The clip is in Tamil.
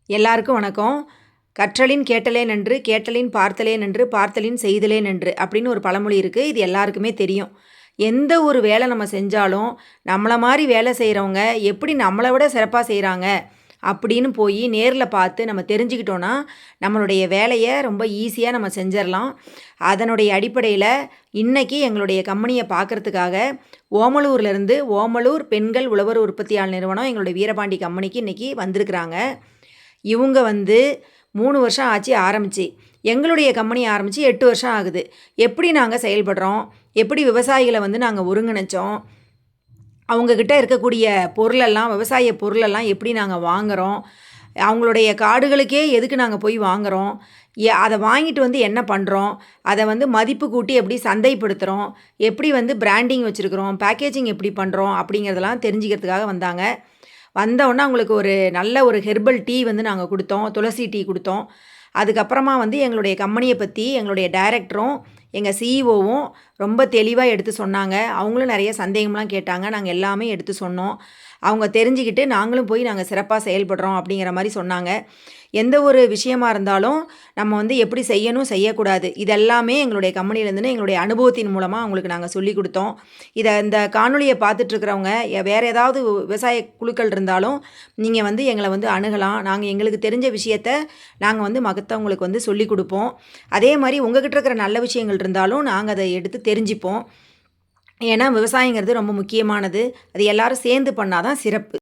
எல்லாருக்கும் வணக்கம். கற்றலின் கேட்டலே நன்று, கேட்டலின் பார்த்தலே நன்று, பார்த்தலின் செய்தலே நன்று அப்படின்னு ஒரு பழமொழி இருக்குது. இது எல்லாருக்குமே தெரியும். எந்த ஒரு வேலை நம்ம செஞ்சாலும், நம்மள மாரி வேலை செய்கிறவங்க எப்படி நம்மளை விட சிறப்பாக செய்கிறாங்க அப்படின்னு போய் நேரில் பார்த்து நம்ம தெரிஞ்சுக்கிட்டோன்னா, நம்மளுடைய வேலையை ரொம்ப ஈஸியாக நம்ம செஞ்சிடலாம். அதனுடைய அடிப்படையில் இன்றைக்கி எங்களுடைய கம்பெனியை பார்க்குறதுக்காக ஓமலூர்லேருந்து ஓமலூர் பெண்கள் உழவர் உற்பத்தியாளர் நிறுவனம் எங்களுடைய வீரபாண்டி கம்பெனிக்கு இன்றைக்கி வந்திருக்கிறாங்க. இவங்க 3 வருஷம் ஆச்சு ஆரம்பித்து. எங்களுடைய கம்பெனி ஆரம்பித்து 8 வருஷம் ஆகுது. எப்படி நாங்கள் செயல்படுறோம், எப்படி விவசாயிகளை நாங்கள் ஒருங்கிணைச்சோம், அவங்கக்கிட்ட இருக்கக்கூடிய பொருளெல்லாம் விவசாய பொருளெல்லாம் எப்படி நாங்கள் வாங்குகிறோம், அவங்களுடைய காடுகளுக்கே எதுக்கு நாங்கள் போய் வாங்குகிறோம், அதை வாங்கிட்டு என்ன பண்ணுறோம், அதை மதிப்பு கூட்டி எப்படி சந்தைப்படுத்துகிறோம், எப்படி பிராண்டிங் வச்சுருக்குறோம், பேக்கேஜிங் எப்படி பண்ணுறோம் அப்படிங்கிறதெல்லாம் தெரிஞ்சுக்கிறதுக்காக வந்தாங்க. வந்தோடனே அவங்களுக்கு ஒரு நல்ல ஒரு ஹெர்பல் டீ நாங்கள் கொடுத்தோம், துளசி டீ கொடுத்தோம். அதுக்கப்புறமா எங்களுடைய கம்பெனியை பற்றி எங்களுடைய டைரக்டரும் எங்கள் சிஇஓவும் ரொம்ப தெளிவாக எடுத்து சொன்னாங்க. அவங்களும் நிறைய சந்தேகம்லாம் கேட்டாங்க. நாங்கள் எல்லாமே எடுத்து சொன்னோம். அவங்க தெரிஞ்சுக்கிட்டு நாங்களும் போய் நாங்கள் சிறப்பாக செயல்படுறோம் அப்படிங்கிற மாதிரி சொன்னாங்க. எந்த ஒரு விஷயமா இருந்தாலும் நம்ம எப்படி செய்யணும் செய்யக்கூடாது இதெல்லாமே எங்களுடைய கம்பெனிலேருந்து எங்களுடைய அனுபவத்தின் மூலமாக அவங்களுக்கு நாங்கள் சொல்லி கொடுத்தோம். இந்த காணொலியை பார்த்துட்ருக்கிறவங்க வேறு ஏதாவது விவசாய குழுக்கள் இருந்தாலும் நீங்கள் எங்களை அணுகலாம். நாங்கள் எங்களுக்கு தெரிஞ்ச விஷயத்த நாங்கள் மற்றவங்களுக்கு சொல்லி கொடுப்போம். அதே மாதிரி உங்கள்கிட்ட இருக்கிற நல்ல விஷயங்கள் இருந்தாலும் நாங்கள் அதை எடுத்து தெரிஞ்சுப்போம். ஏன்னா விவசாயங்கிறது ரொம்ப முக்கியமானது. அது எல்லாரும் சேர்ந்து பண்ணால் தான் சிறப்பு.